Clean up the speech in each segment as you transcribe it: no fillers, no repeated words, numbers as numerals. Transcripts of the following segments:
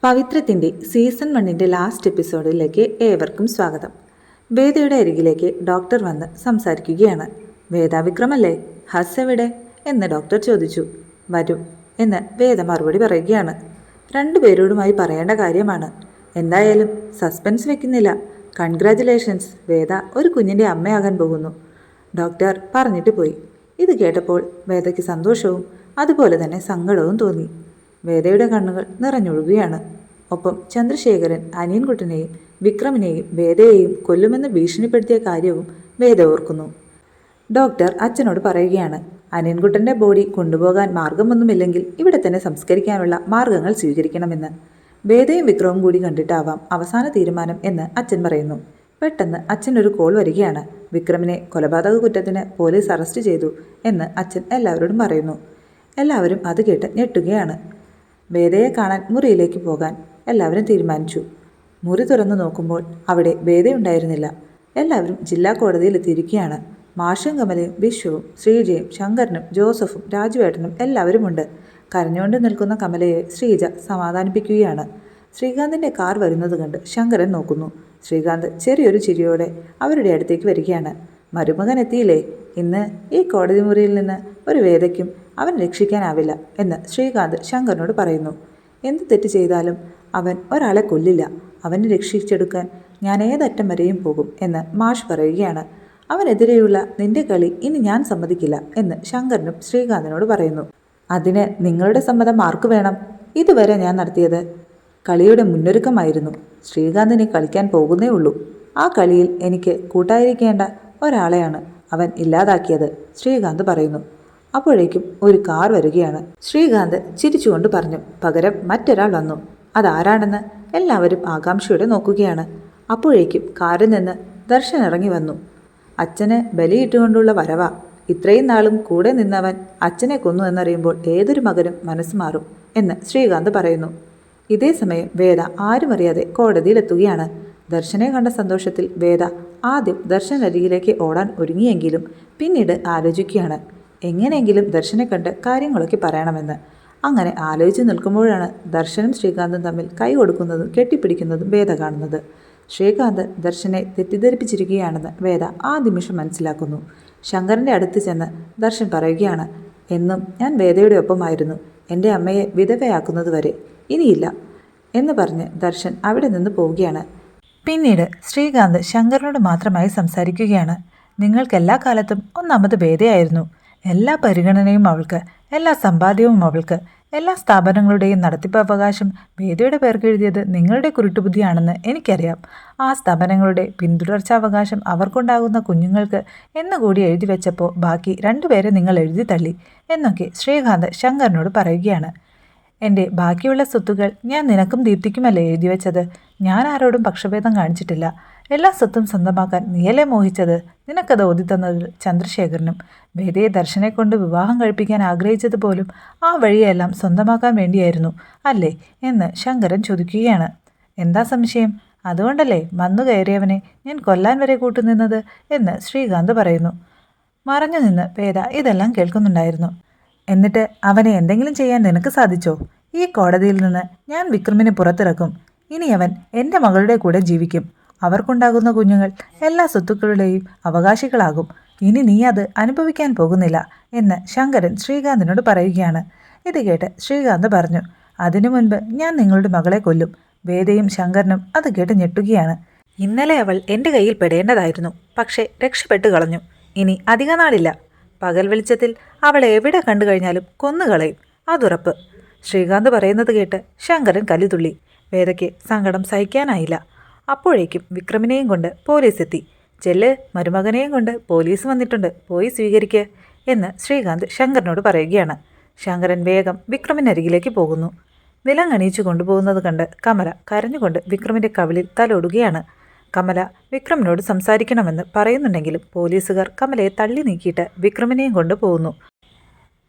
പവിത്രത്തിൻ്റെ season 1 last എപ്പിസോഡിലേക്ക് ഏവർക്കും സ്വാഗതം. വേദയുടെ അരികിലേക്ക് ഡോക്ടർ വന്ന് സംസാരിക്കുകയാണ്. വേദ വിക്രമല്ലേ, ഹസ് എവിടെ എന്ന് ഡോക്ടർ ചോദിച്ചു. വരും എന്ന് വേദ മറുപടി പറയുകയാണ്. രണ്ടുപേരോടുമായി പറയേണ്ട കാര്യമാണ്. എന്തായാലും സസ്പെൻസ് വെക്കുന്നില്ല. കൺഗ്രാറ്റുലേഷൻസ്, വേദ ഒരു കുഞ്ഞിൻ്റെ അമ്മയാകാൻ പോകുന്നു, ഡോക്ടർ പറഞ്ഞിട്ട് പോയി. ഇത് കേട്ടപ്പോൾ വേദയ്ക്ക് സന്തോഷവും അതുപോലെ തന്നെ സങ്കടവും തോന്നി. വേദയുടെ കണ്ണുകൾ നിറഞ്ഞൊഴുകുകയാണ്. ഒപ്പം ചന്ദ്രശേഖരൻ അനിയൻകുട്ടനെയും വിക്രമിനെയും വേദയെയും കൊല്ലുമെന്ന് ഭീഷണിപ്പെടുത്തിയ കാര്യവും വേദ ഓർക്കുന്നു. ഡോക്ടർ അച്ഛനോട് പറയുകയാണ്, അനിയൻകുട്ടൻ്റെ ബോഡി കൊണ്ടുപോകാൻ മാർഗമൊന്നുമില്ലെങ്കിൽ ഇവിടെ തന്നെ സംസ്കരിക്കാനുള്ള മാർഗങ്ങൾ സ്വീകരിക്കണമെന്ന്. വേദയും വിക്രവും കൂടി കണ്ടിട്ടാവാം അവസാന തീരുമാനം എന്ന് അച്ഛൻ പറയുന്നു. പെട്ടെന്ന് അച്ഛനൊരു കോൾ വരികയാണ്. വിക്രമിനെ കൊലപാതക കുറ്റത്തിന് പോലീസ് അറസ്റ്റ് ചെയ്തു എന്ന് അച്ഛൻ എല്ലാവരോടും പറയുന്നു. എല്ലാവരും അത് കേട്ട് ഞെട്ടുകയാണ്. വേദയെ കാണാൻ മുറിയിലേക്ക് പോകാൻ എല്ലാവരും തീരുമാനിച്ചു. മുറി തുറന്നു നോക്കുമ്പോൾ അവിടെ വേദയുണ്ടായിരുന്നില്ല. എല്ലാവരും ജില്ലാ കോടതിയിൽ എത്തിയിരിക്കുകയാണ്. മാഷും കമലയും വിശ്വവും ശ്രീജയും ശങ്കരനും ജോസഫും രാജുവേട്ടനും എല്ലാവരുമുണ്ട്. കരഞ്ഞുകൊണ്ട് നിൽക്കുന്ന കമലയെ ശ്രീജ സമാധാനിപ്പിക്കുകയാണ്. ശ്രീകാന്തിൻ്റെ കാർ വരുന്നത് കണ്ട് ശങ്കരൻ നോക്കുന്നു. ശ്രീകാന്ത് ചെറിയൊരു ചിരിയോടെ അവരുടെ അടുത്തേക്ക് വരികയാണ്. മരുമകൻ എത്തിയില്ലേ, ഇന്ന് ഈ കോടതി മുറിയിൽ നിന്ന് ഒരു വേദയ്ക്കും അവൻ രക്ഷിക്കാനാവില്ല എന്ന് ശ്രീകാന്ത് ശങ്കറിനോട് പറയുന്നു. എന്ത് തെറ്റ് ചെയ്താലും അവൻ ഒരാളെ കൊല്ലില്ല. അവനെ രക്ഷിച്ചെടുക്കാൻ ഞാൻ ഏതറ്റം വരെയും പോകും എന്ന് മാഷ് പറയുകയാണ്. അവനെതിരെയുള്ള നിന്റെ കളി ഇനി ഞാൻ സമ്മതിക്കില്ല എന്ന് ശങ്കറിനും ശ്രീകാന്തിനോട് പറയുന്നു. അതിന് നിങ്ങളുടെ സമ്മതം ആർക്ക് വേണം? ഇതുവരെ ഞാൻ നടത്തിയത് കളിയുടെ മുന്നൊരുക്കമായിരുന്നു. ശ്രീകാന്തിനെ കളിക്കാൻ പോകുന്നേ ഉള്ളൂ. ആ കളിയിൽ എനിക്ക് കൂട്ടായിരിക്കേണ്ട ഒരാളെയാണ് അവൻ ഇല്ലാതാക്കിയത്, ശ്രീകാന്ത് പറയുന്നു. അപ്പോഴേക്കും ഒരു കാർ വരികയാണ്. ശ്രീകാന്ത് ചിരിച്ചുകൊണ്ട് പറഞ്ഞു. പകരം മറ്റൊരാൾ വന്നു. അതാരാണെന്ന് എല്ലാവരും ആകാംക്ഷയോടെ നോക്കുകയാണ്. അപ്പോഴേക്കും കാറിൽ നിന്ന് ദർശൻ ഇറങ്ങി വന്നു. അച്ഛന് ബലിയിട്ടുകൊണ്ടുള്ള വരവാ. ഇത്രയും നാളും കൂടെ നിന്നവൻ അച്ഛനെ കൊന്നു എന്നറിയുമ്പോൾ ഏതൊരു മകനും മനസ്സ് മാറും എന്ന് ശ്രീകാന്ത് പറയുന്നു. ഇതേ സമയം വേദ ആരും അറിയാതെ കോടതിയിലെത്തുകയാണ്. ദർശനെ കണ്ട സന്തോഷത്തിൽ വേദ ആദ്യം ദർശനരികിലേക്ക് ഓടാൻ ഒരുങ്ങിയെങ്കിലും പിന്നീട് ആലോചിക്കുകയാണ്, എങ്ങനെയെങ്കിലും ദർശനെ കണ്ട് കാര്യങ്ങളൊക്കെ പറയണമെന്ന്. അങ്ങനെ ആലോചിച്ച് നിൽക്കുമ്പോഴാണ് ദർശനും ശ്രീകാന്തും തമ്മിൽ കൈ കൊടുക്കുന്നതും കെട്ടിപ്പിടിക്കുന്നതും വേദ കാണുന്നത്. ശ്രീകാന്ത് ദർശനെ തെറ്റിദ്ധരിപ്പിച്ചിരിക്കുകയാണെന്ന് വേദ ആ നിമിഷം മനസ്സിലാക്കുന്നു. ശങ്കരൻ്റെ അടുത്ത് ചെന്ന് ദർശൻ പറയുകയാണ്, എന്നും ഞാൻ വേദയുടെ ഒപ്പമായിരുന്നു, എൻ്റെ അമ്മയെ വിധവയാക്കുന്നതുവരെ ഇനിയില്ല എന്ന് പറഞ്ഞ് ദർശൻ അവിടെ നിന്ന് പോവുകയാണ്. പിന്നീട് ശ്രീകാന്ത് ശങ്കറിനോട് മാത്രമായി സംസാരിക്കുകയാണ്. നിങ്ങൾക്കെല്ലാ കാലത്തും ഒന്നാമത് വേദയായിരുന്നു. എല്ലാ പരിഗണനയും അവൾക്ക്, എല്ലാ സമ്പാദ്യവും അവൾക്ക്. എല്ലാ സ്ഥാപനങ്ങളുടെയും നടത്തിപ്പ് അവകാശം വേദയുടെ പേർക്ക് എഴുതിയത് നിങ്ങളുടെ കുരുട്ടുബുദ്ധിയാണെന്ന് എനിക്കറിയാം. ആ സ്ഥാപനങ്ങളുടെ പിന്തുടർച്ചാവകാശം അവർക്കുണ്ടാകുന്ന കുഞ്ഞുങ്ങൾക്ക് എന്നുകൂടി എഴുതി വെച്ചപ്പോൾ ബാക്കി 2 പേരെ നിങ്ങൾ എഴുതി തള്ളി എന്നൊക്കെ ശ്രീകാന്ത് ശങ്കറിനോട് പറയുകയാണ്. എൻ്റെ ബാക്കിയുള്ള സ്വത്തുകൾ ഞാൻ നിനക്കും ദീപ്തിക്കുമല്ലേ എഴുതി വെച്ചത്. ഞാൻ ആരോടും പക്ഷഭേദം കാണിച്ചിട്ടില്ല. എല്ലാ സ്വത്തും സ്വന്തമാക്കാൻ നീയല്ലേ മോഹിച്ചത്. നിനക്കത് ഓതിത്തന്നത് ചന്ദ്രശേഖരനും. വേദയെ ദർശനെ കൊണ്ട് വിവാഹം കഴിപ്പിക്കാൻ ആഗ്രഹിച്ചത് പോലും ആ വഴിയെല്ലാം സ്വന്തമാക്കാൻ വേണ്ടിയായിരുന്നു അല്ലേ എന്ന് ശങ്കരൻ ചോദിക്കുകയാണ്. എന്താ സംശയം? അതുകൊണ്ടല്ലേ വന്നു കയറിയവനെ ഞാൻ കൊല്ലാൻ വരെ കൂട്ടുനിന്നത് എന്ന് ശ്രീകാന്ത് പറയുന്നു. മറഞ്ഞു നിന്ന് വേദ ഇതെല്ലാം കേൾക്കുന്നുണ്ടായിരുന്നു. എന്നിട്ട് അവനെ എന്തെങ്കിലും ചെയ്യാൻ നിനക്ക് സാധിച്ചോ? ഈ കോടതിയിൽ നിന്ന് ഞാൻ വിക്രമിനെ പുറത്തിറക്കും. ഇനി അവൻ എൻ്റെ മകളുടെ കൂടെ ജീവിക്കും. അവർക്കുണ്ടാകുന്ന കുഞ്ഞുങ്ങൾ എല്ലാ സ്വത്തുക്കളുടെയും അവകാശികളാകും. ഇനി നീ അത് അനുഭവിക്കാൻ പോകുന്നില്ല എന്ന് ശങ്കരൻ ശ്രീകാന്തിനോട് പറയുകയാണ്. ഇത് കേട്ട് ശ്രീകാന്ത് പറഞ്ഞു, അതിനു മുൻപ് ഞാൻ നിങ്ങളുടെ മകളെ കൊല്ലും. വേദയും ശങ്കരനും അത് കേട്ട് ഞെട്ടുകയാണ്. ഇന്നലെ അവൾ എൻ്റെ കയ്യിൽ പെടേണ്ടതായിരുന്നു, പക്ഷേ രക്ഷപ്പെട്ടു കളഞ്ഞു. ഇനി അധിക നാളില്ല. പകൽ വെളിച്ചത്തിൽ അവളെ എവിടെ കണ്ടു കഴിഞ്ഞാലും കൊന്നുകളയും, അതുറപ്പ്. ശ്രീകാന്ത് പറയുന്നത് കേട്ട് ശങ്കരൻ കലിതുള്ളി. വേദയ്ക്ക് സങ്കടം സഹിക്കാനായില്ല. അപ്പോഴേക്കും വിക്രമിനെയും കൊണ്ട് പോലീസ് എത്തി. ചെല്ല്, മരുമകനെയും കൊണ്ട് പോലീസ് വന്നിട്ടുണ്ട്, പോയി സ്വീകരിക്കുക എന്ന് ശ്രീകാന്ത് ശങ്കരനോട് പറയുകയാണ്. ശങ്കരൻ വേഗം വിക്രമിനരികിലേക്ക് പോകുന്നു. വിലങ്ങണിയിച്ചു കൊണ്ടുപോകുന്നത് കണ്ട് കമല കരഞ്ഞുകൊണ്ട് വിക്രമിൻ്റെ കവിളിൽ തലോടുകയാണ്. കമല വിക്രമിനോട് സംസാരിക്കണമെന്ന് പറയുന്നുണ്ടെങ്കിലും പോലീസുകാർ കമലയെ തള്ളി നീക്കിയിട്ട് വിക്രമിനെയും കൊണ്ടുപോകുന്നു.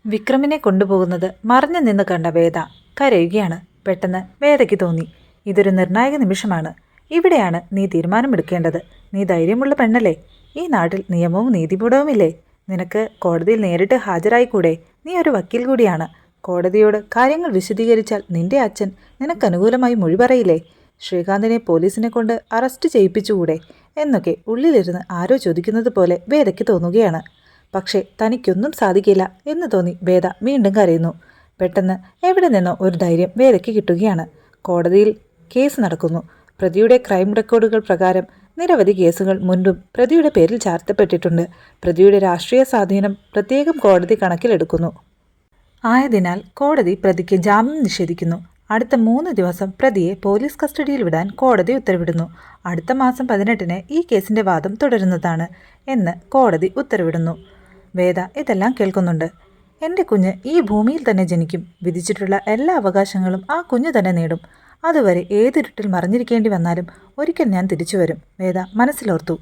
വിക്രമിനെ കൊണ്ടുപോകുന്നത് മറഞ്ഞു നിന്ന് കണ്ട വേദ കരയുകയാണ്. പെട്ടെന്ന് വേദയ്ക്ക് തോന്നി, ഇതൊരു നിർണായക നിമിഷമാണ്. ഇവിടെയാണ് നീ തീരുമാനമെടുക്കേണ്ടത്. നീ ധൈര്യമുള്ള പെണ്ണല്ലേ. ഈ നാട്ടിൽ നിയമവും നീതിപൂടവുമില്ലേ. നിനക്ക് കോടതിയിൽ നേരിട്ട് ഹാജരായിക്കൂടെ? നീ ഒരു വക്കീൽ കൂടിയാണ്. കോടതിയോട് കാര്യങ്ങൾ വിശദീകരിച്ചാൽ നിന്റെ അച്ഛൻ നിനക്കനുകൂലമായി മൊഴി പറയില്ലേ? ശ്രീകാന്തിനെ പോലീസിനെ കൊണ്ട് അറസ്റ്റ് ചെയ്യിപ്പിച്ചുകൂടെ എന്നൊക്കെ ഉള്ളിലിരുന്ന് ആരോ ചോദിക്കുന്നത് പോലെ വേദയ്ക്ക് തോന്നുകയാണ്. പക്ഷേ തനിക്കൊന്നും സാധിക്കില്ല എന്ന് തോന്നി വേദ വീണ്ടും കരയുന്നു. പെട്ടെന്ന് എവിടെ നിന്നോ ഒരു ധൈര്യം വേദയ്ക്ക് കിട്ടുകയാണ്. കോടതിയിൽ കേസ് നടക്കുന്നു. പ്രതിയുടെ ക്രൈം റെക്കോർഡുകൾ പ്രകാരം നിരവധി കേസുകൾ മുൻപും പ്രതിയുടെ പേരിൽ ചാർത്തപ്പെട്ടിട്ടുണ്ട്. പ്രതിയുടെ രാഷ്ട്രീയ സ്വാധീനം പ്രത്യേകം കോടതി കണക്കിലെടുക്കുന്നു. ആയതിനാൽ കോടതി പ്രതിക്ക് ജാമ്യം നിഷേധിക്കുന്നു. അടുത്ത 3 ദിവസം പ്രതിയെ പോലീസ് കസ്റ്റഡിയിൽ വിടാൻ കോടതി ഉത്തരവിടുന്നു. അടുത്ത മാസം 18-ന് ഈ കേസിന്റെ വാദം തുടരുന്നതാണ് എന്ന് കോടതി ഉത്തരവിടുന്നു. വേദ ഇതെല്ലാം കേൾക്കുന്നുണ്ട്. എൻ്റെ കുഞ്ഞ് ഈ ഭൂമിയിൽ തന്നെ ജനിക്കും. വിധിച്ചിട്ടുള്ള എല്ലാ അവകാശങ്ങളും ആ കുഞ്ഞ് തന്നെ നേടും. അതുവരെ ഏതിരുട്ടിൽ മറിഞ്ഞിരിക്കേണ്ടി വന്നാലും ഒരിക്കൽ ഞാൻ തിരിച്ചു വരും, വേദ മനസ്സിലോർത്തു.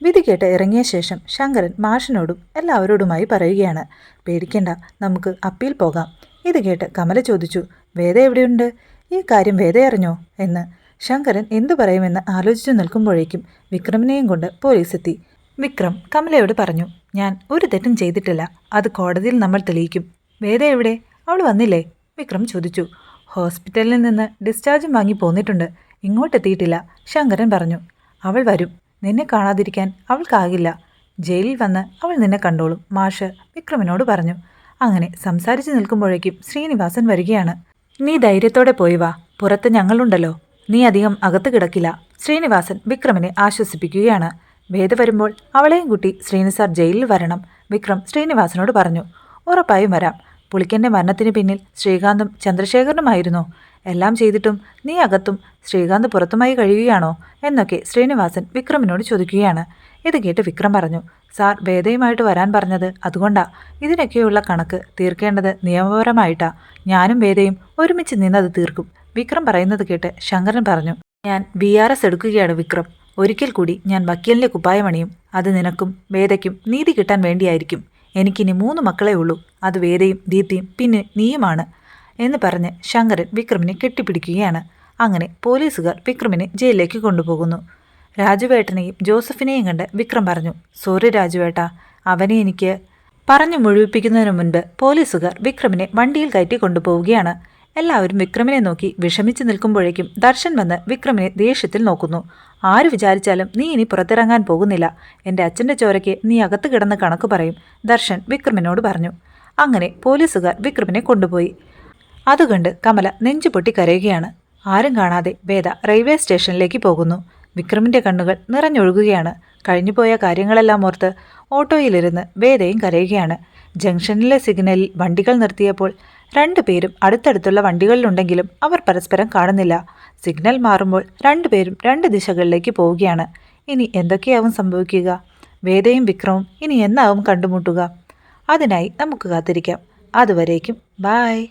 വിധി കേട്ട് ഇറങ്ങിയ ശേഷം ശങ്കരൻ മാഷിനോടും എല്ലാവരോടുമായി പറയുകയാണ്, പേടിക്കേണ്ട, നമുക്ക് അപ്പീൽ പോകാം. ഇത് കേട്ട് കമല ചോദിച്ചു, വേദ എവിടെയുണ്ട്? ഈ കാര്യം വേദ അറിഞ്ഞോ എന്ന്. ശങ്കരൻ എന്തു പറയുമെന്ന് ആലോചിച്ചു നിൽക്കുമ്പോഴേക്കും വിക്രമിനെയും കൊണ്ട് പോലീസ് എത്തി. വിക്രം കമലയോട് പറഞ്ഞു, ഞാൻ ഒരു തെറ്റും ചെയ്തിട്ടില്ല. അത് കോടതിയിൽ നമ്മൾ തെളിയിക്കും. വേദ എവിടെ? അവൾ വന്നില്ലേ? വിക്രം ചോദിച്ചു. ഹോസ്പിറ്റലിൽ നിന്ന് ഡിസ്ചാർജും വാങ്ങി പോന്നിട്ടുണ്ട്. ഇങ്ങോട്ടെത്തിയിട്ടില്ല, ശങ്കരൻ പറഞ്ഞു. അവൾ വരും. നിന്നെ കാണാതിരിക്കാൻ അവൾക്കാകില്ല. ജയിലിൽ വന്ന് അവൾ നിന്നെ കണ്ടോളും, മാഷ് വിക്രമിനോട് പറഞ്ഞു. അങ്ങനെ സംസാരിച്ചു നിൽക്കുമ്പോഴേക്കും ശ്രീനിവാസൻ വരികയാണ്. നീ ധൈര്യത്തോടെ പോയി വാ, പുറത്ത് ഞങ്ങളുണ്ടല്ലോ. നീ അധികം അകത്ത് കിടക്കില്ല. ശ്രീനിവാസൻ വിക്രമിനെ ആശ്വസിപ്പിക്കുകയാണ്. വേദ വരുമ്പോൾ അവളെയും കൂട്ടി ശ്രീനിസാർ ജയിലിൽ വരണം, വിക്രം ശ്രീനിവാസനോട് പറഞ്ഞു. ഉറപ്പായും വരാം. പുളിക്കൻ്റെ മരണത്തിന് പിന്നിൽ ശ്രീകാന്തും ചന്ദ്രശേഖരനുമായിരുന്നോ? എല്ലാം ചെയ്തിട്ടും നീ അകത്തും ശ്രീകാന്ത് പുറത്തുമായി കഴിയുകയാണോ എന്നൊക്കെ ശ്രീനിവാസൻ വിക്രമിനോട് ചോദിക്കുകയാണ്. ഇത് കേട്ട് വിക്രം പറഞ്ഞു, സാർ വേദയുമായിട്ട് വരാൻ പറഞ്ഞത് അതുകൊണ്ടാ. ഇതിനൊക്കെയുള്ള കണക്ക് തീർക്കേണ്ടത് നിയമപരമായിട്ടാ. ഞാനും വേദയും ഒരുമിച്ച് നിന്നത് തീർക്കും. വിക്രം പറയുന്നത് കേട്ട് ശങ്കരൻ പറഞ്ഞു, ഞാൻ BRS എടുക്കുകയാണ് വിക്രം. ഒരിക്കൽ കൂടി ഞാൻ വക്കീലിൻ്റെ കുപ്പായമണിയും. അത് നിനക്കും വേദയ്ക്കും നീതി കിട്ടാൻ വേണ്ടിയായിരിക്കും. എനിക്കിനി 3 മക്കളേ ഉള്ളൂ. അത് വേദയും ദീപ്തിയും പിന്നെ നീയുമാണ് എന്ന് പറഞ്ഞ് ശങ്കരൻ വിക്രമിനെ കെട്ടിപ്പിടിക്കുകയാണ്. അങ്ങനെ പോലീസുകാർ വിക്രമിനെ ജയിലിലേക്ക് കൊണ്ടുപോകുന്നു. രാജുവേട്ടനെയും ജോസഫിനെയും കണ്ട് വിക്രം പറഞ്ഞു, സോറി രാജുവേട്ട, അവനെ എനിക്ക് പറഞ്ഞു മുഴുവിപ്പിക്കുന്നതിന് മുൻപ് പോലീസുകാർ വിക്രമിനെ വണ്ടിയിൽ കയറ്റി കൊണ്ടുപോവുകയാണ്. എല്ലാവരും വിക്രമിനെ നോക്കി വിഷമിച്ച് നിൽക്കുമ്പോഴേക്കും ദർശൻ വന്ന് വിക്രമിനെ ദേഷ്യത്തിൽ നോക്കുന്നു. ആര് വിചാരിച്ചാലും നീ ഇനി പുറത്തിറങ്ങാൻ പോകുന്നില്ല. എൻ്റെ അച്ഛൻ്റെ ചോരയ്ക്ക് നീ അകത്ത് കിടന്ന് കണക്ക് പറയും, ദർശൻ വിക്രമിനോട് പറഞ്ഞു. അങ്ങനെ പോലീസുകാർ വിക്രമിനെ കൊണ്ടുപോയി. അതുകണ്ട് കമല നെഞ്ചുപൊട്ടി കരയുകയാണ്. ആരും കാണാതെ വേദ റെയിൽവേ സ്റ്റേഷനിലേക്ക് പോകുന്നു. വിക്രമിൻ്റെ കണ്ണുകൾ നിറഞ്ഞൊഴുകുകയാണ്. കഴിഞ്ഞുപോയ കാര്യങ്ങളെല്ലാം ഓർത്ത് ഓട്ടോയിലിരുന്ന് വേദയും കരയുകയാണ്. ജംഗ്ഷനിലെ സിഗ്നലിൽ വണ്ടികൾ നിർത്തിയപ്പോൾ 2 പേരും അടുത്തടുത്തുള്ള വണ്ടികളിലുണ്ടെങ്കിലും അവർ പരസ്പരം കാണുന്നില്ല. സിഗ്നൽ മാറുമ്പോൾ 2 പേരും 2 ദിശകളിലേക്ക് പോവുകയാണ്. ഇനി എന്തൊക്കെയാവും സംഭവിക്കുക? വേദയും വിക്രവും ഇനി എന്നാവും കണ്ടുമുട്ടുക? അതിനായി നമുക്ക് കാത്തിരിക്കാം. അതുവരേക്കും ബായ്.